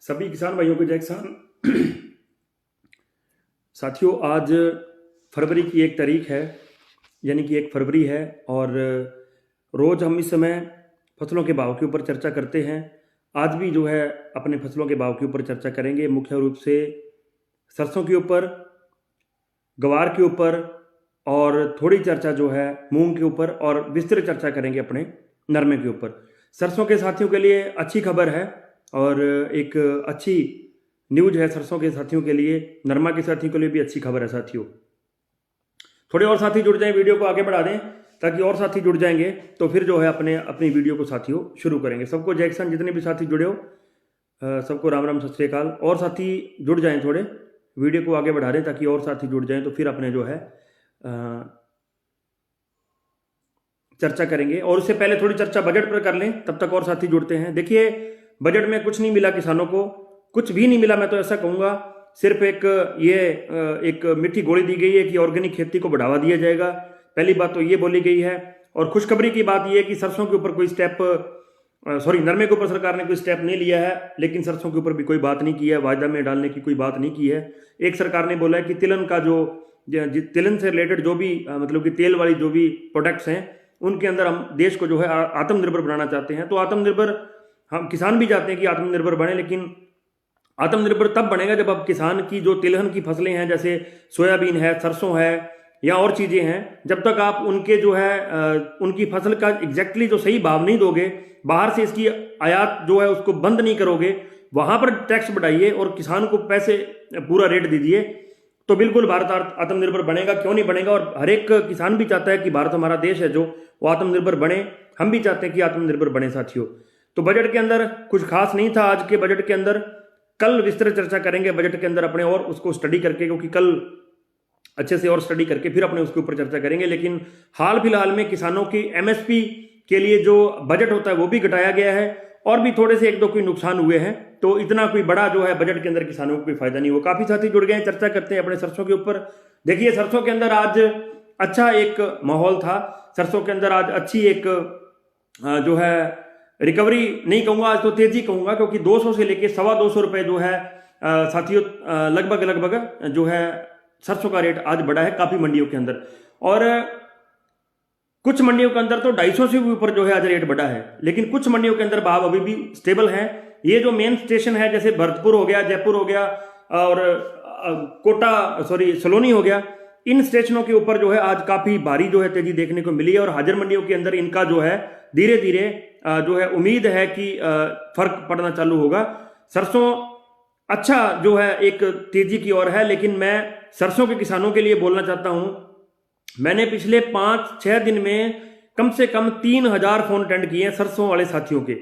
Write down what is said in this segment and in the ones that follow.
सभी किसान भाइयों को जय किसान। साथियों, आज फरवरी की 1 तारीख है, यानी कि 1 फरवरी है। और रोज़ हम इस समय फसलों के भाव के ऊपर चर्चा करते हैं। आज भी जो है अपने फसलों के भाव के ऊपर चर्चा करेंगे, मुख्य रूप से सरसों के ऊपर, ग्वार के ऊपर, और थोड़ी चर्चा जो है मूंग के ऊपर, और विस्तृत चर्चा करेंगे अपने नरमे के ऊपर। सरसों के साथियों के लिए अच्छी खबर है और एक अच्छी न्यूज है सरसों के साथियों के लिए, नरमा के साथियों के लिए भी अच्छी खबर है। साथियों, थोड़े और साथी जुड़ जाएं, वीडियो को आगे बढ़ा दें ताकि और साथी जुड़ जाएंगे, तो फिर जो है अपनी वीडियो को साथियों शुरू करेंगे। सबको जय किसान, जितने भी साथी जुड़े हो सबको राम राम सत श्री अकाल। और साथी जुड़ जाएं, थोड़े वीडियो को आगे बढ़ा दें ताकि और साथी जुड़ जाएं, तो फिर अपने जो है चर्चा करेंगे। और उससे पहले थोड़ी चर्चा बजट पर कर लें, तब तक और साथी जुड़ते हैं। देखिए, बजट में कुछ नहीं मिला किसानों को, कुछ भी नहीं मिला, मैं तो ऐसा कहूँगा। सिर्फ एक मीठी गोली दी गई है कि ऑर्गेनिक खेती को बढ़ावा दिया जाएगा। पहली बात तो ये बोली गई है। और खुशखबरी की बात यह है कि सरसों के ऊपर कोई नरमे के ऊपर सरकार ने कोई स्टेप नहीं लिया है, लेकिन सरसों के ऊपर भी कोई बात नहीं की है, वायदा में डालने की कोई बात नहीं की है। एक सरकार ने बोला है कि तिलहन का तिलहन से रिलेटेड जो भी मतलब कि तेल वाली जो भी प्रोडक्ट्स हैं, उनके अंदर हम देश को जो है आत्मनिर्भर बनाना चाहते हैं। तो आत्मनिर्भर हम किसान भी चाहते हैं कि आत्मनिर्भर बने, लेकिन आत्मनिर्भर तब बनेगा जब अब किसान की जो तिलहन की फसलें हैं, जैसे सोयाबीन है, सरसों है या और चीज़ें हैं, जब तक आप उनके जो है उनकी फसल का एग्जैक्टली जो सही भाव नहीं दोगे, बाहर से इसकी आयात जो है उसको बंद नहीं करोगे, वहां पर टैक्स बढ़ाइए और किसान को पैसे पूरा रेट दीजिए, तो बिल्कुल भारत आत्मनिर्भर बनेगा। क्यों नहीं बनेगा? और हर एक किसान भी चाहता है कि भारत हमारा देश है जो वो आत्मनिर्भर बने। हम भी चाहते हैं कि आत्मनिर्भर बने। साथियों, तो बजट के अंदर कुछ खास नहीं था आज के बजट के अंदर। कल विस्तृत चर्चा करेंगे बजट के अंदर अपने, और उसको स्टडी करके, क्योंकि कल अच्छे से और स्टडी करके फिर अपने उसके ऊपर चर्चा करेंगे। लेकिन हाल फिलहाल में किसानों की एमएसपी के लिए जो बजट होता है वो भी घटाया गया है, और भी थोड़े से 1-2 कोई नुकसान हुए हैं। तो इतना कोई बड़ा जो है बजट के अंदर किसानों को कोई फायदा नहीं हुआ। काफी साथी जुड़ गए हैं, चर्चा करते हैं अपने सरसों के ऊपर। देखिए, सरसों के अंदर आज अच्छा एक माहौल था। सरसों के अंदर आज अच्छी एक जो है रिकवरी नहीं कहूंगा, आज तो तेजी कहूंगा, क्योंकि 200 से लेके 225 रुपए जो है साथियों लगभग जो है सरसों का रेट आज बढ़ा है काफी मंडियों के अंदर। और कुछ मंडियों के अंदर तो 250 से भी ऊपर जो है आज रेट बढ़ा है, लेकिन कुछ मंडियों के अंदर भाव अभी भी स्टेबल है। ये जो मेन स्टेशन है, जैसे भरतपुर हो गया, जयपुर हो गया, और सलोनी हो गया, इन स्टेशनों के ऊपर जो है आज काफी भारी जो है तेजी देखने को मिली है। और हाजिर मंडियों के अंदर इनका जो है धीरे धीरे जो है उम्मीद है कि फर्क पड़ना चालू होगा। सरसों अच्छा जो है एक तेजी की ओर है, लेकिन मैं सरसों के किसानों के लिए बोलना चाहता हूं, मैंने पिछले 5-6 दिन में कम से कम 3000 फोन अटेंड किए हैं सरसों वाले साथियों के।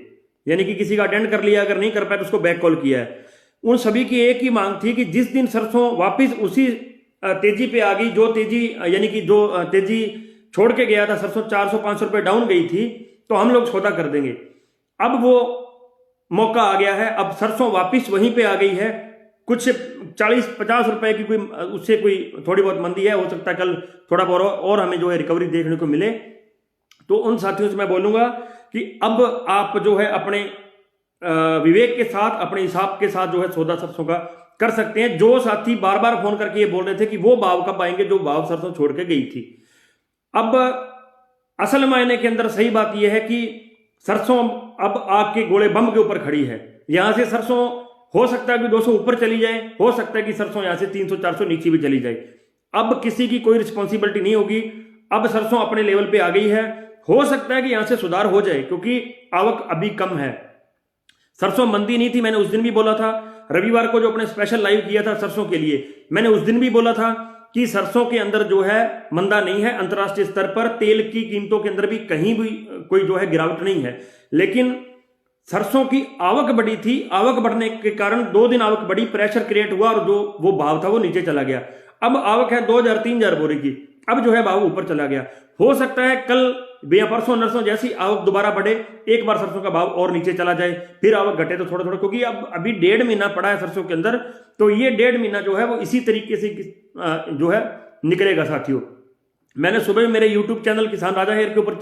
यानी कि किसी का अटेंड कर लिया, अगर नहीं कर पाया तो उसको बैक कॉल किया है। उन सभी की एक ही मांग थी कि जिस दिन सरसों वापस उसी तेजी पे आ गई, जो तेजी यानी कि जो तेजी छोड़ के गया था, सरसों 400-500 रुपए डाउन गई थी, तो हम लोग सौदा कर देंगे। अब वो मौका आ गया है, अब सरसों वापस वहीं पे आ गई है। कुछ 40-50 रुपए की कोई उससे कोई थोड़ी बहुत मंदी है, हो सकता है कल थोड़ा बहुत और हमें जो है रिकवरी देखने को मिले। तो उन साथियों से मैं बोलूंगा कि अब आप जो है अपने विवेक के साथ, अपने हिसाब के साथ जो है सौदा सरसों का कर सकते हैं। जो साथी बार बार फोन करके ये बोल रहे थे कि वो भाव कब आएंगे जो भाव सरसों छोड़ के गई थी, अब असल मायने के अंदर सही बात यह है कि सरसों अब आग के गोले बम के ऊपर खड़ी है। यहां से सरसों हो सकता है कि 200 ऊपर चली जाए, हो सकता है कि सरसों यहां से 300-400 नीचे भी चली जाए। अब किसी की कोई रिस्पॉन्सिबिलिटी नहीं होगी। अब सरसों अपने लेवल पे आ गई है। हो सकता है कि यहां से सुधार हो जाए, क्योंकि आवक अभी कम है। सरसों मंदी नहीं थी, मैंने उस दिन भी बोला था। रविवार को जो अपने स्पेशल लाइव किया था सरसों के लिए, मैंने उस दिन भी बोला था कि सरसों के अंदर जो है मंदा नहीं है। अंतर्राष्ट्रीय स्तर पर तेल की कीमतों के अंदर भी कहीं भी कोई जो है गिरावट नहीं है, लेकिन सरसों की आवक बढ़ी थी। आवक बढ़ने के कारण 2 दिन आवक बढ़ी, प्रेशर क्रिएट हुआ और जो वो भाव था वो नीचे चला गया। अब आवक है 2000-3000 बोरे की, अब जो है भाव ऊपर चला गया। हो सकता है कल या परसों नरसों जैसी आवक दोबारा बढ़े, एक बार सरसों का भाव और नीचे चला जाए, फिर आवक घटे तो थोड़ा थोड़ा, क्योंकि अब अभी 1.5 महीना पड़ा है सरसों के अंदर, तो ये 1.5 महीना जो है वो इसी तरीके से जो है निकलेगा। साथियों, मैंने सुबह मेरे YouTube चैनल किसान राजा हेयर के ऊपर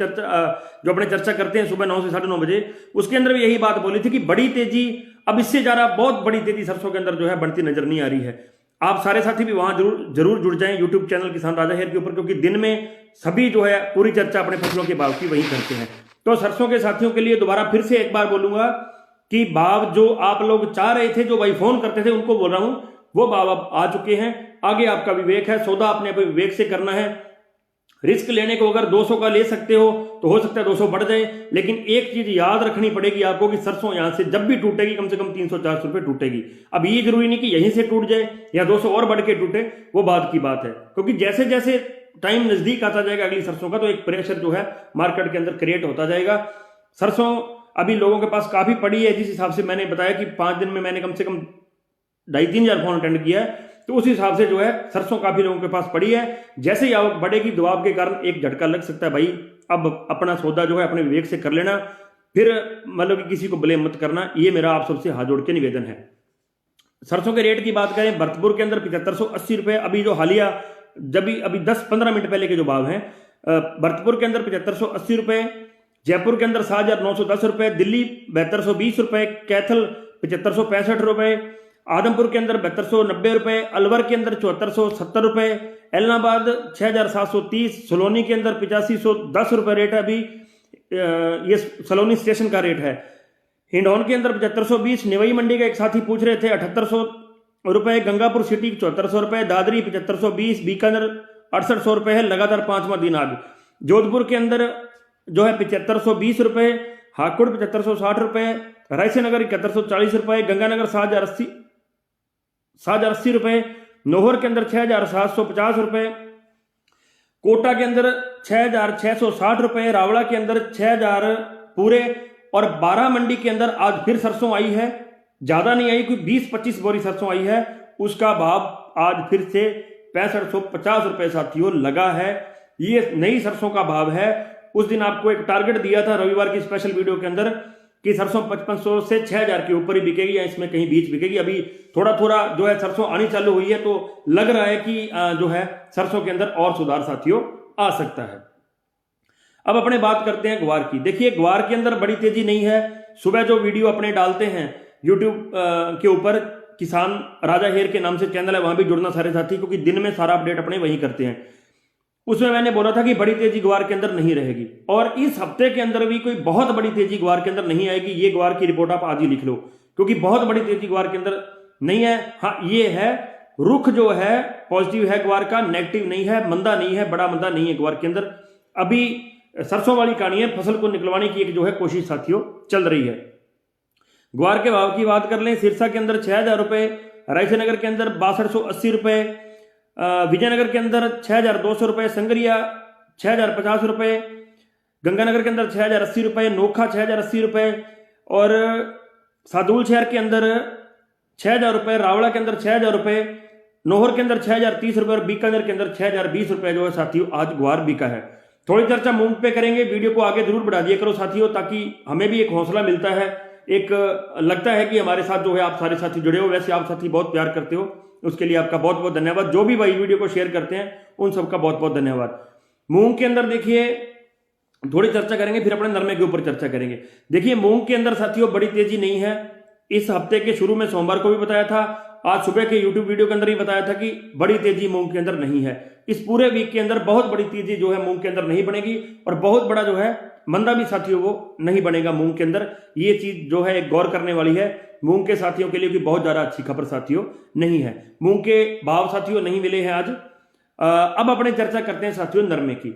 जो अपने चर्चा करते हैं सुबह 9 से 9:30 बजे, उसके अंदर भी यही बात बोली थी कि बड़ी तेजी अब इससे ज्यादा बहुत बड़ी तेजी सरसों के अंदर जो है बनती नजर नहीं आ रही है। आप सारे साथी भी वहां जरूर जुड़ जाएं YouTube चैनल किसान राजा हेयर के ऊपर, क्योंकि दिन में सभी जो है पूरी चर्चा अपने फसलों के भाव की वही करते हैं। तो सरसों के साथियों के लिए दोबारा फिर से एक बार बोलूंगा कि भाव जो आप लोग चाह रहे थे, जो भाई फोन करते थे, उनको बोल रहा हूं वो भाव अब आ चुके हैं। आगे आपका विवेक है, सौदा अपने विवेक से करना है। रिस्क लेने को अगर 200 का ले सकते हो तो हो सकता है 200 बढ़ जाए, लेकिन एक चीज याद रखनी पड़ेगी आपको कि सरसों यहां से जब भी टूटेगी कम से कम 300-400 रुपए टूटेगी। अब ये जरूरी नहीं कि यहीं से टूट जाए या 200 और बढ़ के टूटे, वो बात की बात है, क्योंकि जैसे जैसे टाइम नजदीक आता जाएगा अगली सरसों का, तो एक प्रेशर जो है मार्केट के अंदर क्रिएट होता जाएगा। सरसों अभी लोगों के पास काफी पड़ी है, जिस हिसाब से मैंने बताया कि 5 दिन में मैंने कम से कम 2,500-3 हजार फोन अटेंड किया है, तो उस हिसाब से जो है सरसों काफी लोगों के पास पड़ी है। जैसे ही आवक बढ़ेगी दबाव के कारण एक झटका लग सकता है, भाई अब अपना सौदा जो है अपने विवेक से कर लेना, फिर मतलब कि किसी को ब्लेम मत करना, ये मेरा आप सबसे हाथ जोड़ के निवेदन है। सरसों के रेट की बात करें, भरतपुर के अंदर 7580 रुपए, अभी जो हालिया जब अभी 10-15 मिनट पहले के जो भाव हैं, भरतपुर के अंदर 7580 रुपए, जयपुर के अंदर 7910 रुपए, दिल्ली 7220 रुपए, कैथल 7565 रुपए, आदमपुर के अंदर 7290 रुपए, अलवर के अंदर 7470 रुपए, एलनाबाद 6730, सलोनी के अंदर 8510 रुपए रेट है अभी, ये सलोनी स्टेशन का रेट है। हिंडौन के अंदर 7520, निवई मंडी का एक साथी पूछ रहे थे 7800 रुपए, गंगापुर सिटी 7400 रुपए, दादरी 7520, बीकानेर 6800 रुपए है, लगातार 5वां दिन आज। जोधपुर के अंदर जो है 7520 रुपए, हाकुड़ 7560 रुपए, रायसेनगर 7140 रुपए, गंगानगर 7080 रुपए, नोहर के अंदर 6750 रुपए, कोटा के अंदर 6660 रुपए, रावड़ा के अंदर 6000 पूरे, और 12 मंडी के अंदर आज फिर सरसों आई है, ज्यादा नहीं आई, कोई 20-25 बोरी सरसों आई है, उसका भाव आज फिर से 6550 रुपए साथियों लगा है। ये नई सरसों का भाव है। उस दिन आपको एक टारगेट दिया था रविवार की स्पेशल वीडियो के अंदर कि सरसों 5500 से 6000 के ऊपर ही बिकेगी या इसमें कहीं बीच बिकेगी। अभी थोड़ा थोड़ा जो है सरसों आनी चालू हुई है, तो लग रहा है कि जो है सरसों के अंदर और सुधार साथियों आ सकता है। अब अपने बात करते हैं ग्वार की। देखिए ग्वार के अंदर बड़ी तेजी नहीं है। सुबह जो वीडियो अपने डालते हैं यूट्यूब के ऊपर, किसान राजा हेयर के नाम से चैनल है, वहां भी जुड़ना सारे साथी, क्योंकि दिन में सारा अपडेट अपने वही करते हैं। उसमें मैंने बोला था कि बड़ी तेजी ग्वार के अंदर नहीं रहेगी, और इस हफ्ते के अंदर भी कोई बहुत बड़ी तेजी ग्वार के अंदर नहीं आएगी। ये ग्वार की रिपोर्ट आप आज ही लिख लो, क्योंकि बहुत बड़ी तेजी ग्वार के अंदर नहीं है। हाँ ये है, रुख जो है पॉजिटिव है ग्वार का, नेगेटिव नहीं है, मंदा नहीं है, बड़ा मंदा नहीं है ग्वार के अंदर। अभी सरसों वाली कहानी है, फसल को निकलवाने की एक जो है कोशिश साथियों चल रही है। ग्वार के भाव की बात कर लें, सिरसा के अंदर 6000 रुपए, रायसेनगर के अंदर 6280 रुपए, विजयनगर के अंदर 6200 रुपए, संगरिया 6050 रुपए, गंगानगर के अंदर 6080 रुपए, नोखा 6080 रुपए, और सादुल शहर के अंदर 6000 रुपए, रावड़ा के अंदर 6000 रुपए, नोहर के अंदर 6030 रुपए, और बीकानेर के अंदर 6020 रुपए जो है साथियों आज ग्वार बिका है। थोड़ी चर्चा मूंग पे करेंगे, वीडियो को आगे जरूर बढ़ा दिया करो साथियों, ताकि हमें भी एक हौसला मिलता है, एक लगता है कि हमारे साथ जो है आप सारे साथी जुड़े हो। वैसे आप साथी बहुत प्यार करते हो, उसके लिए आपका बहुत बहुत धन्यवाद। जो भी भाई वीडियो को शेयर करते हैं उन सबका बहुत बहुत धन्यवाद। मूंग के अंदर देखिए थोड़ी चर्चा करेंगे, फिर अपने नरमे के ऊपर चर्चा करेंगे। देखिए मूंग के अंदर साथियों बड़ी तेजी नहीं है। इस हफ्ते के शुरू में सोमवार को भी बताया था, आज सुबह के यूट्यूब वीडियो के अंदर ही बताया था कि बड़ी तेजी मूंग के अंदर नहीं है। इस पूरे वीक के अंदर बहुत बड़ी तेजी जो है मूंग के अंदर नहीं बनेगी, और बहुत बड़ा जो है मंदा भी साथियों वो नहीं बनेगा मूंग के अंदर। ये चीज जो है एक गौर करने वाली है। मूंग के साथियों के लिए भी बहुत ज्यादा अच्छी खबर साथियों नहीं है। मूंग के भाव साथियों नहीं मिले हैं आज। अब अपने चर्चा करते हैं साथियों नरमे की।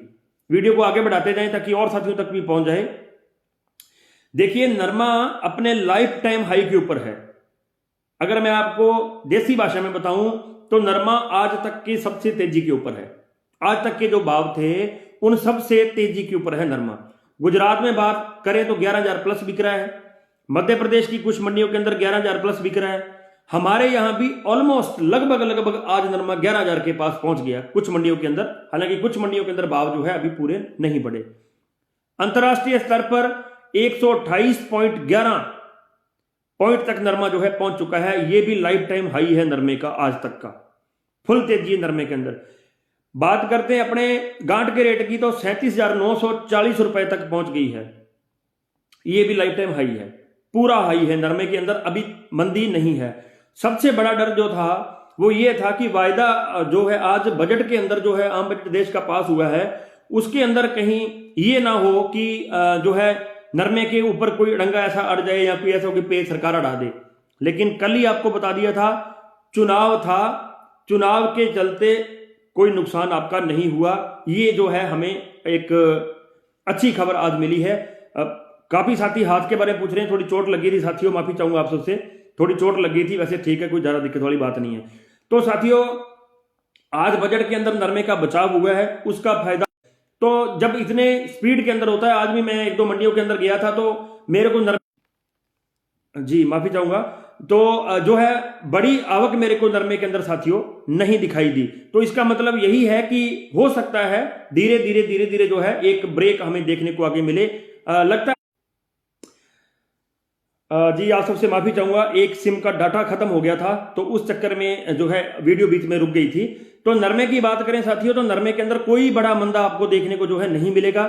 वीडियो को आगे बढ़ाते जाएं ताकि और साथियों तक भी पहुंच जाए। देखिए नरमा अपने लाइफ टाइम हाई के ऊपर है। अगर मैं आपको देसी भाषा में बताऊं तो नरमा आज तक की सबसे तेजी के ऊपर है। आज तक के जो भाव थे उन सबसे तेजी के ऊपर है नरमा। गुजरात में बात करें तो 11,000 प्लस बिक रहा है। मध्य प्रदेश की कुछ मंडियों के अंदर 11,000 प्लस बिक रहा है। हमारे यहां भी ऑलमोस्ट लगभग आज नरमा 11,000 के पास पहुंच गया कुछ मंडियों के अंदर। हालांकि कुछ मंडियों के अंदर भाव जो है अभी पूरे नहीं बढ़े। अंतरराष्ट्रीय स्तर पर 128.11 पॉइंट तक नरमा जो है पहुंच चुका है। यह भी लाइफ टाइम हाई है नरमे का आज तक का। फुल तेजी नरमे के अंदर। बात करते हैं अपने गांठ के रेट की, तो 37,940 रुपए तक पहुंच गई है। ये भी लाइफ टाइम हाई है, पूरा हाई है नरमे के अंदर, अभी मंदी नहीं है। सबसे बड़ा डर जो था वो ये था कि वायदा जो है आज बजट के अंदर जो है आम बजट देश का पास हुआ है, उसके अंदर कहीं ये ना हो कि जो है नरमे के ऊपर कोई डंगा ऐसा अड़ जाए या कोई ऐसा हो कि पे सरकार अड़ा दे। लेकिन कल ही आपको बता दिया था, चुनाव था, चुनाव के चलते कोई नुकसान आपका नहीं हुआ। ये जो है हमें एक अच्छी खबर आज मिली है। काफी साथी हाथ के बारे में पूछ रहे हैं, थोड़ी चोट लगी थी साथियों, माफी चाहूंगा आप सबसे, थोड़ी चोट लगी थी, वैसे ठीक है, कोई ज्यादा दिक्कत वाली बात नहीं है। तो साथियों आज बजट के अंदर नरमे का बचाव हुआ है, उसका फायदा तो जब इतने स्पीड के अंदर होता है, आज भी मैं एक दो मंडियों के अंदर गया था तो मेरे को जी माफी चाहूंगा, तो जो है बड़ी आवक मेरे को नरमे के अंदर साथियों नहीं दिखाई दी। तो इसका मतलब यही है कि हो सकता है धीरे धीरे जो है एक ब्रेक हमें देखने को आगे मिले। लगता है जी आप सबसे माफी चाहूंगा, एक सिम का डाटा खत्म हो गया था तो उस चक्कर में जो है वीडियो बीच में रुक गई थी। तो नरमे की बात करें साथियों, तो नरमे के अंदर कोई बड़ा मंदा आपको देखने को जो है नहीं मिलेगा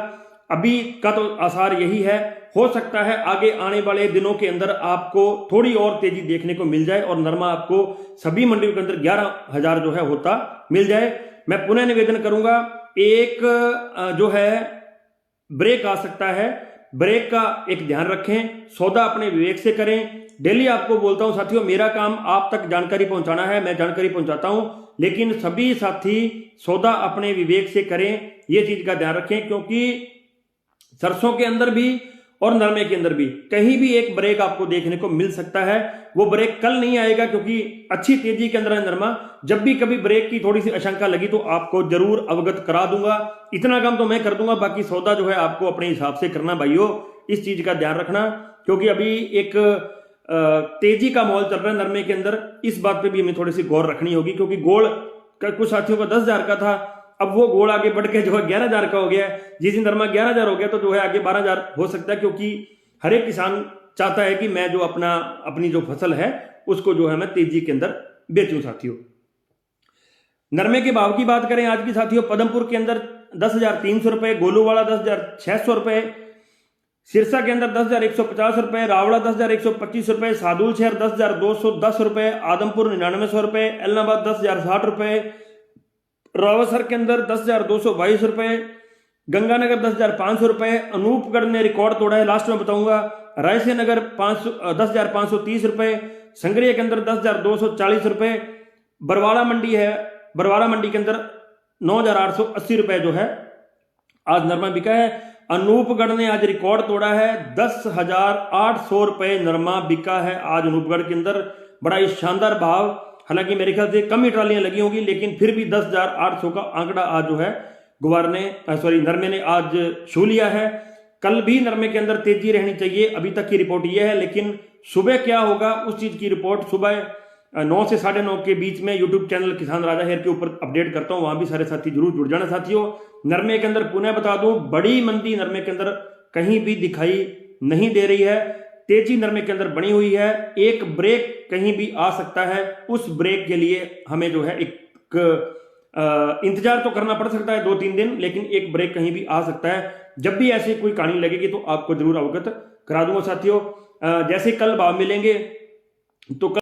अभी का, तो आसार यही है। हो सकता है आगे आने वाले दिनों के अंदर आपको थोड़ी और तेजी देखने को मिल जाए और नरमा आपको सभी मंडियों के अंदर 11,000 जो है होता मिल जाए। मैं पुनः निवेदन करूंगा, एक जो है ब्रेक आ सकता है, ब्रेक का एक ध्यान रखें, सौदा अपने विवेक से करें। डेली आपको बोलता हूं साथियों, मेरा काम आप तक जानकारी पहुंचाना है, मैं जानकारी पहुंचाता हूं, लेकिन सभी साथी सौदा अपने विवेक से करें, ये चीज का ध्यान रखें, क्योंकि सरसों के अंदर भी और नरमे के अंदर भी कहीं भी एक ब्रेक आपको देखने को मिल सकता है। वो ब्रेक कल नहीं आएगा क्योंकि अच्छी तेजी के अंदर है नरमा। जब भी कभी ब्रेक की थोड़ी सी आशंका लगी तो आपको जरूर अवगत करा दूंगा, इतना काम तो मैं कर दूंगा, बाकी सौदा जो है आपको अपने हिसाब से करना भाइयों, इस चीज का ध्यान रखना। क्योंकि अभी एक तेजी का माहौल चल रहा है नरमे के अंदर, इस बात पे भी हमें थोड़ी सी गौर रखनी होगी, क्योंकि गोल्ड कुछ साथियों का 10,000 का था, अब वो गोल्ड आगे बढ़ के जो है 11,000 का हो गया है। जिस दिन नरमा 11,000 हो गया तो जो है आगे 12,000 हो सकता है, क्योंकि हर एक किसान चाहता है कि मैं जो अपनी जो फसल है उसको जो है मैं तेजी के अंदर बेचूं साथियों। नरमे के भाव की बात करें आज की साथियों, पदमपुर के अंदर 10,300 रुपए, गोलूवाड़ा 10,600 रुपए, सिरसा के अंदर 10,150 रुपए, रावड़ा 10,125 रुपए, सादुल शहर 10,210 रुपए, आदमपुर 9900 रुपए, एलनाबाद 10,060 रुपए, रावसर के अंदर 10,222 रुपए, गंगानगर 10,500 रुपए, अनूपगढ़ ने रिकॉर्ड तोड़ा है, लास्ट में बताऊंगा, रायसेन नगर 10,530 रुपए, संगरिया के अंदर 10,240 रुपए, बरवाड़ा मंडी है, बरवाड़ा मंडी के अंदर 9,880 रुपए जो है आज नरमा बिका है। अनूपगढ़ ने आज रिकॉर्ड तोड़ा है, 10,800 रुपए नरमा बिका है आज अनूपगढ़ के अंदर, बड़ा ही शानदार भाव। हालांकि मेरे ख्याल से कम ही ट्रालियां लगी होंगी, लेकिन फिर भी 10,800 का आंकड़ा आज जो है नरमे ने आज छू लिया है। कल भी नरमे के अंदर तेजी रहनी चाहिए, अभी तक की रिपोर्ट यह है, लेकिन सुबह क्या होगा उस चीज की रिपोर्ट सुबह 9 से 9:30 के बीच में यूट्यूब चैनल किसान राजा हेयर के ऊपर अपडेट करता हूं, वहां भी सारे साथी जरूर जुड़ जाना साथियों। नरमे के अंदर पुनः बता दूं, बड़ी मंदी नरमे के अंदर कहीं भी दिखाई नहीं दे रही है, तेजी नरमे के अंदर बनी हुई है। एक ब्रेक कहीं भी आ सकता है, उस ब्रेक के लिए हमें जो है एक इंतजार तो करना पड़ सकता है 2-3 दिन, लेकिन एक ब्रेक कहीं भी आ सकता है। जब भी ऐसी कोई कहानी लगेगी तो आपको जरूर अवगत करा दूंगा साथियों। जैसे कल भाव मिलेंगे तो